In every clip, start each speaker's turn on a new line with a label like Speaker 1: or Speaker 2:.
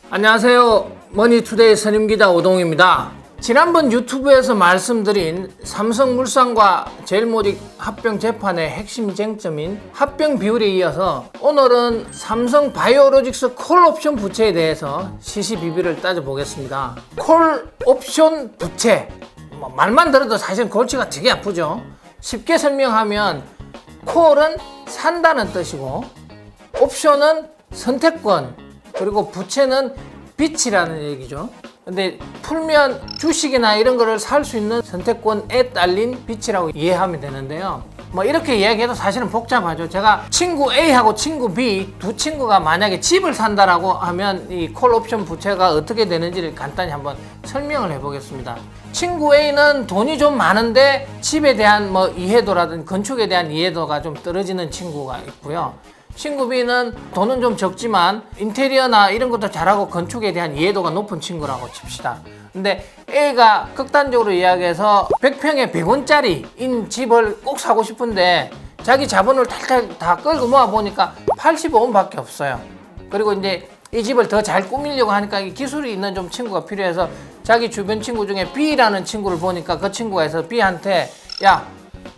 Speaker 1: 안녕하세요. 머니투데이 선임기자 오동입니다. 지난번 유튜브에서 말씀드린 삼성물산과 제일모직 합병 재판의 핵심 쟁점인 합병 비율에 이어서 오늘은 삼성바이오로직스 콜옵션 부채에 대해서 시시비비를 따져보겠습니다. 콜옵션 부채, 말만 들어도 사실 골치가 되게 아프죠. 쉽게 설명하면 콜은 산다는 뜻이고 옵션은 선택권, 그리고 부채는 빚이라는 얘기죠. 근데 풀면 주식이나 이런 거를 살 수 있는 선택권에 딸린 빚이라고 이해하면 되는데요. 뭐 이렇게 이야기해도 사실은 복잡하죠. 제가 친구 A하고 친구 B 두 친구가 만약에 집을 산다라고 하면 이 콜옵션 부채가 어떻게 되는지를 간단히 한번 설명을 해보겠습니다. 친구 A는 돈이 좀 많은데 집에 대한 뭐 이해도라든지 건축에 대한 이해도가 좀 떨어지는 친구가 있고요. 친구 B는 돈은 좀 적지만 인테리어나 이런 것도 잘하고 건축에 대한 이해도가 높은 친구라고 칩시다. 근데 A가 극단적으로 이야기해서 100평에 100원짜리인 집을 꼭 사고 싶은데 자기 자본을 탈탈 다 끌고 모아보니까 85원밖에 없어요. 그리고 이제 이 집을 더 잘 꾸미려고 하니까 기술이 있는 좀 친구가 필요해서 자기 주변 친구 중에 B라는 친구를 보니까 그 친구가 해서 B한테 야,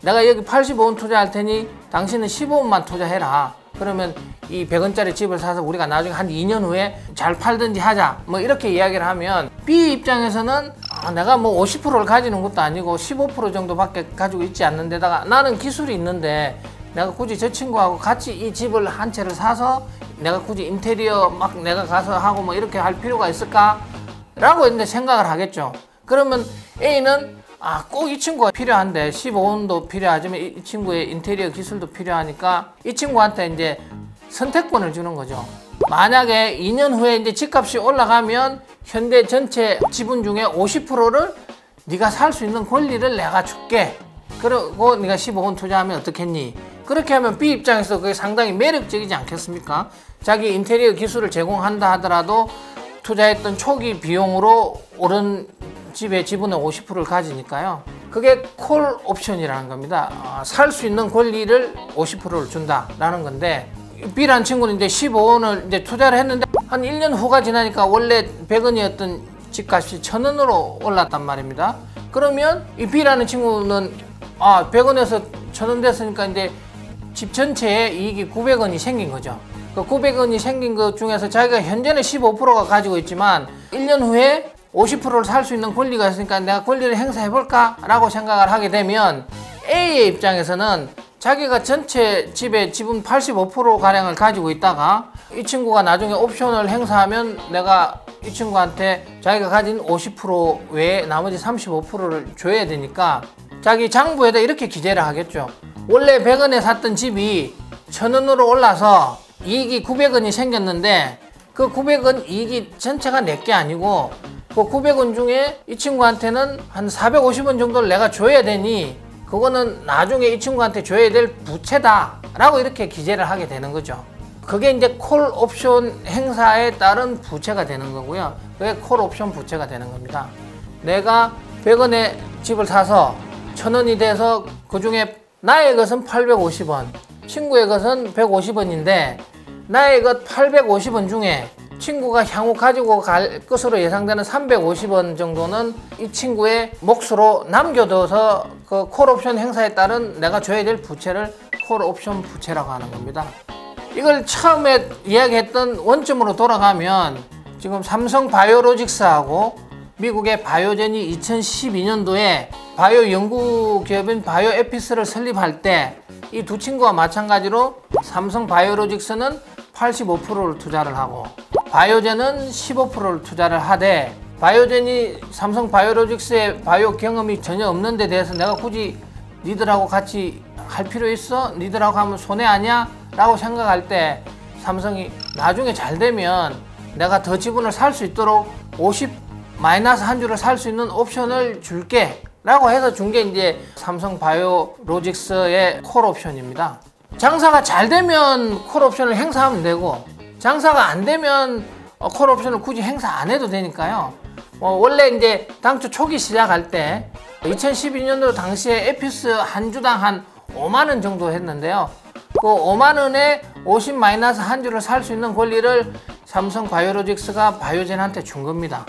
Speaker 1: 내가 여기 85원 투자할 테니 당신은 15원만 투자해라. 그러면 이 100원짜리 집을 사서 우리가 나중에 한 2년 후에 잘 팔든지 하자, 뭐 이렇게 이야기를 하면 B 입장에서는 내가 뭐 50%를 가지는 것도 아니고 15% 정도밖에 가지고 있지 않는데다가 나는 기술이 있는데 내가 굳이 저 친구하고 같이 이 집을 한 채를 사서 내가 굳이 인테리어 막 내가 가서 하고 뭐 이렇게 할 필요가 있을까? 라고 이제 생각을 하겠죠. 그러면 A는 꼭 이 친구가 필요한데 15원도 필요하지만 이 친구의 인테리어 기술도 필요하니까 이 친구한테 이제 선택권을 주는 거죠. 만약에 2년 후에 이제 집값이 올라가면 현대 전체 지분 중에 50%를 네가 살 수 있는 권리를 내가 줄게. 그리고 네가 15원 투자하면 어떻겠니? 그렇게 하면 B 입장에서 그게 상당히 매력적이지 않겠습니까? 자기 인테리어 기술을 제공한다 하더라도 투자했던 초기 비용으로 오른 집의 지분의 50%를 가지니까요. 그게 콜 옵션이라는 겁니다. 살 수 있는 권리를 50%를 준다라는 건데 B라는 친구는 이제 15원을 이제 투자를 했는데 한 1년 후가 지나니까 원래 100원이었던 집값이 1000원으로 올랐단 말입니다. 그러면 이 B라는 친구는 100원에서 1000원 됐으니까 이제 집 전체에 이익이 900원이 생긴 거죠. 그 900원이 생긴 것 중에서 자기가 현재는 15%가 가지고 있지만 1년 후에 50%를 살 수 있는 권리가 있으니까 내가 권리를 행사해볼까? 라고 생각을 하게 되면 A의 입장에서는 자기가 전체 집의 지분 85%가량을 가지고 있다가 이 친구가 나중에 옵션을 행사하면 내가 이 친구한테 자기가 가진 50% 외에 나머지 35%를 줘야 되니까 자기 장부에다 이렇게 기재를 하겠죠. 원래 100원에 샀던 집이 1000원으로 올라서 이익이 900원이 생겼는데 그 900원 이익이 전체가 내게 아니고 그 900원 중에 이 친구한테는 한 450원 정도를 내가 줘야 되니 그거는 나중에 이 친구한테 줘야 될 부채다 라고 이렇게 기재를 하게 되는 거죠. 그게 이제 콜 옵션 행사에 따른 부채가 되는 거고요. 그게 콜 옵션 부채가 되는 겁니다. 내가 100원에 집을 사서 1000원이 돼서 그 중에 나의 것은 850원, 친구의 것은 150원인데 나의 것 850원 중에 친구가 향후 가지고 갈 것으로 예상되는 350원 정도는 이 친구의 몫으로 남겨둬서 그 콜옵션 행사에 따른 내가 줘야 될 부채를 콜옵션 부채라고 하는 겁니다. 이걸 처음에 이야기했던 원점으로 돌아가면 지금 삼성바이오로직스하고 미국의 바이오젠이 2012년도에 바이오 연구 기업인 바이오에피스를 설립할 때 이 두 친구와 마찬가지로 삼성바이오로직스는 85%를 투자를 하고 바이오젠은 15%를 투자를 하되 바이오젠이 삼성바이오로직스의 바이오 경험이 전혀 없는 데 대해서 내가 굳이 니들하고 같이 할 필요 있어? 니들하고 하면 손해 아니야? 라고 생각할 때 삼성이 나중에 잘 되면 내가 더 지분을 살 수 있도록 50 마이너스 한 주를 살 수 있는 옵션을 줄게 라고 해서 준 게 이제 삼성바이오로직스의 콜옵션입니다. 장사가 잘 되면 콜옵션을 행사하면 되고 장사가 안 되면 콜옵션을 굳이 행사 안 해도 되니까요. 원래 이제 당초 초기 시작할 때 2012년도 당시에 에피스 한 주당 한 5만원 정도 했는데요. 그 5만원에 50 마이너스 한 주를 살 수 있는 권리를 삼성바이오로직스가 바이오젠한테 준 겁니다.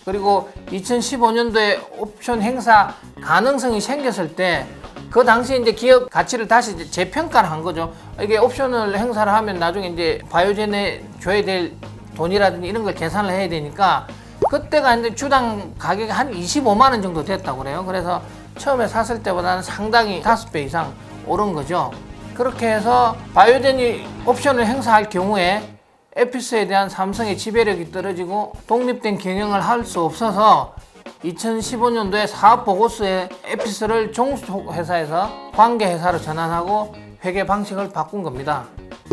Speaker 1: 그리고 2015년도에 옵션 행사 가능성이 생겼을 때 그 당시에 이제 기업 가치를 다시 재평가를 한 거죠. 이게 옵션을 행사를 하면 나중에 이제 바이오젠에 줘야 될 돈이라든지 이런 걸 계산을 해야 되니까 그때가 이제 주당 가격이 한 25만 원 정도 됐다고 그래요. 그래서 처음에 샀을 때보다는 상당히 5배 이상 오른 거죠. 그렇게 해서 바이오젠이 옵션을 행사할 경우에 에피스에 대한 삼성의 지배력이 떨어지고 독립된 경영을 할 수 없어서 2015년도에 사업보고서에 에피스를 종속회사에서 관계회사로 전환하고 회계 방식을 바꾼 겁니다.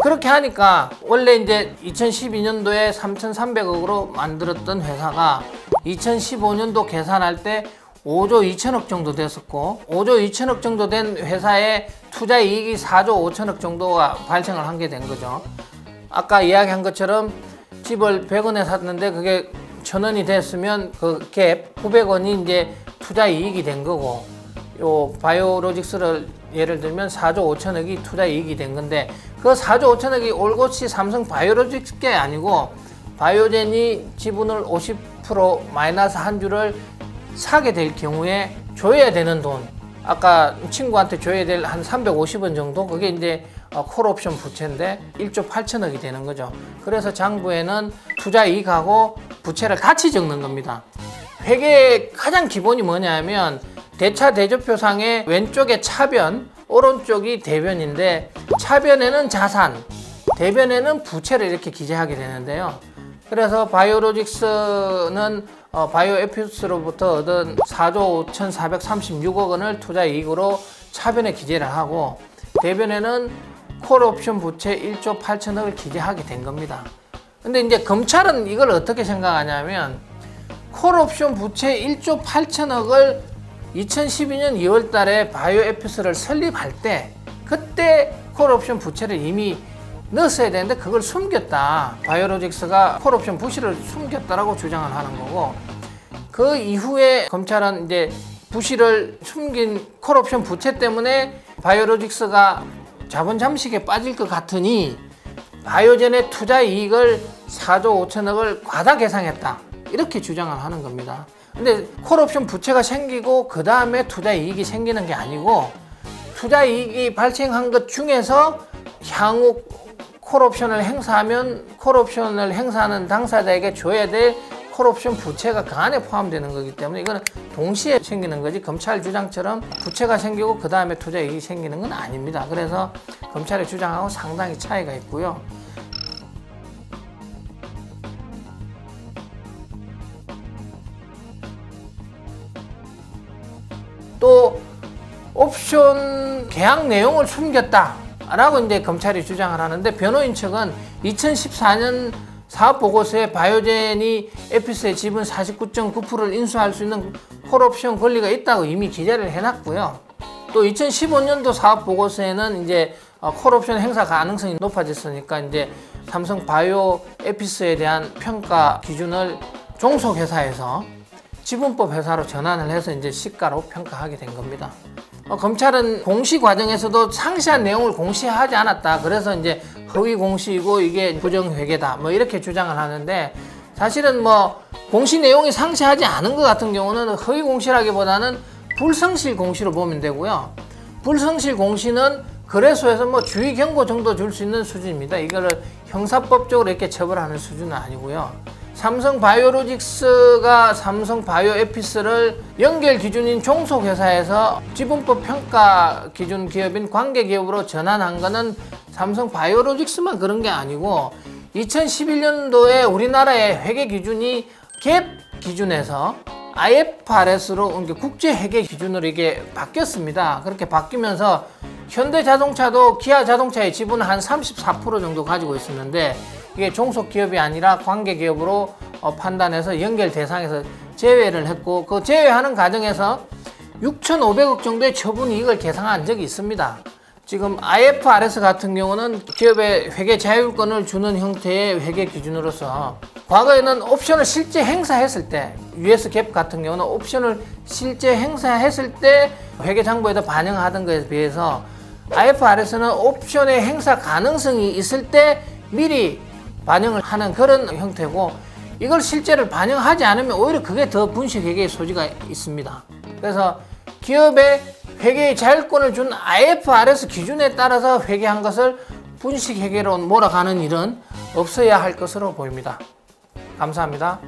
Speaker 1: 그렇게 하니까 원래 이제 2012년도에 3,300억으로 만들었던 회사가 2015년도 계산할 때 5조 2천억 정도 됐었고 5조 2천억 정도 된 회사의 투자 이익이 4조 5천억 정도가 발생을 한 게 된 거죠. 아까 이야기한 것처럼 집을 100원에 샀는데 그게 1,000원이 됐으면 그 갭 900원이 이제 투자 이익이 된 거고, 요 바이오로직스를 예를 들면 4조 5천억이 투자 이익이 된 건데 그 4조 5천억이 올곧이 삼성 바이오로직스 게 아니고 바이오젠이 지분을 50% 마이너스 한 주를 사게 될 경우에 줘야 되는 돈, 아까 친구한테 줘야 될 한 350원 정도, 그게 이제 콜옵션 부채인데 1조 8천억이 되는 거죠. 그래서 장부에는 투자 이익하고 부채를 같이 적는 겁니다. 회계의 가장 기본이 뭐냐면 대차 대조표상의 왼쪽에 차변, 오른쪽이 대변인데 차변에는 자산, 대변에는 부채를 이렇게 기재하게 되는데요. 그래서 바이오로직스는 바이오에피스로부터 얻은 4조 5,436억 원을 투자 이익으로 차변에 기재를 하고 대변에는 콜옵션 부채 1조 8천억을 기재하게 된 겁니다. 근데 이제 검찰은 이걸 어떻게 생각하냐면 콜옵션 부채 1조 8천억을 2012년 2월 달에 바이오에피스를 설립할 때 그때 콜옵션 부채를 이미 넣었어야 되는데 그걸 숨겼다. 바이오로직스가 콜옵션 부실을 숨겼다라고 주장을 하는 거고, 그 이후에 검찰은 이제 부실을 숨긴 콜옵션 부채 때문에 바이오로직스가 자본 잠식에 빠질 것 같으니 바이오젠의 투자 이익을 4조 5천억을 과다 계상했다. 이렇게 주장을 하는 겁니다. 근데 콜옵션 부채가 생기고 그 다음에 투자 이익이 생기는 게 아니고 투자 이익이 발생한 것 중에서 향후 콜옵션을 행사하면 콜옵션을 행사하는 당사자에게 줘야 될 콜옵션 부채가 그 안에 포함되는 거기 때문에 이거는 동시에 생기는 거지 검찰 주장처럼 부채가 생기고 그 다음에 투자 이익이 생기는 건 아닙니다. 그래서 검찰의 주장하고 상당히 차이가 있고요. 또 옵션 계약 내용을 숨겼다 라고 이제 검찰이 주장을 하는데, 변호인 측은 2014년 사업보고서에 바이오젠이 에피스의 지분 49.9%를 인수할 수 있는 콜옵션 권리가 있다고 이미 기재를 해놨고요. 또 2015년도 사업보고서에는 이제 콜옵션 행사 가능성이 높아졌으니까 이제 삼성 바이오 에피스에 대한 평가 기준을 종속회사에서 지분법 회사로 전환을 해서 이제 시가로 평가하게 된 겁니다. 검찰은 공시 과정에서도 상세한 내용을 공시하지 않았다. 그래서 이제 허위 공시이고 이게 부정회계다. 뭐 이렇게 주장을 하는데, 사실은 뭐 공시 내용이 상세하지 않은 것 같은 경우는 허위 공시라기보다는 불성실 공시로 보면 되고요. 불성실 공시는 거래소에서 뭐 주의 경고 정도 줄 수 있는 수준입니다. 이거를 형사법적으로 이렇게 처벌하는 수준은 아니고요. 삼성 바이오로직스가 삼성 바이오에피스를 연결 기준인 종속회사에서 지분법 평가 기준 기업인 관계기업으로 전환한 거는 삼성 바이오로직스만 그런 게 아니고 2011년도에 우리나라의 회계 기준이 갭 기준에서 IFRS로 국제 회계 기준으로 이게 바뀌었습니다. 그렇게 바뀌면서 현대자동차도 기아자동차의 지분을 한 34% 정도 가지고 있었는데 이게 종속기업이 아니라 관계기업으로 판단해서 연결 대상에서 제외를 했고, 그 제외하는 과정에서 6,500억 정도의 처분 이익을 계상한 적이 있습니다. 지금 IFRS 같은 경우는 기업의 회계 자율권을 주는 형태의 회계 기준으로서 과거에는 옵션을 실제 행사했을 때, US 갭 같은 경우는 옵션을 실제 행사했을 때 회계 장부에다 반영하던 것에 비해서 IFRS는 옵션의 행사 가능성이 있을 때 미리 반영을 하는 그런 형태고, 이걸 실제로 반영하지 않으면 오히려 그게 더 분식회계의 소지가 있습니다. 그래서 기업의 회계의 자율권을 준 IFRS 기준에 따라서 회계한 것을 분식회계로 몰아가는 일은 없어야 할 것으로 보입니다. 감사합니다.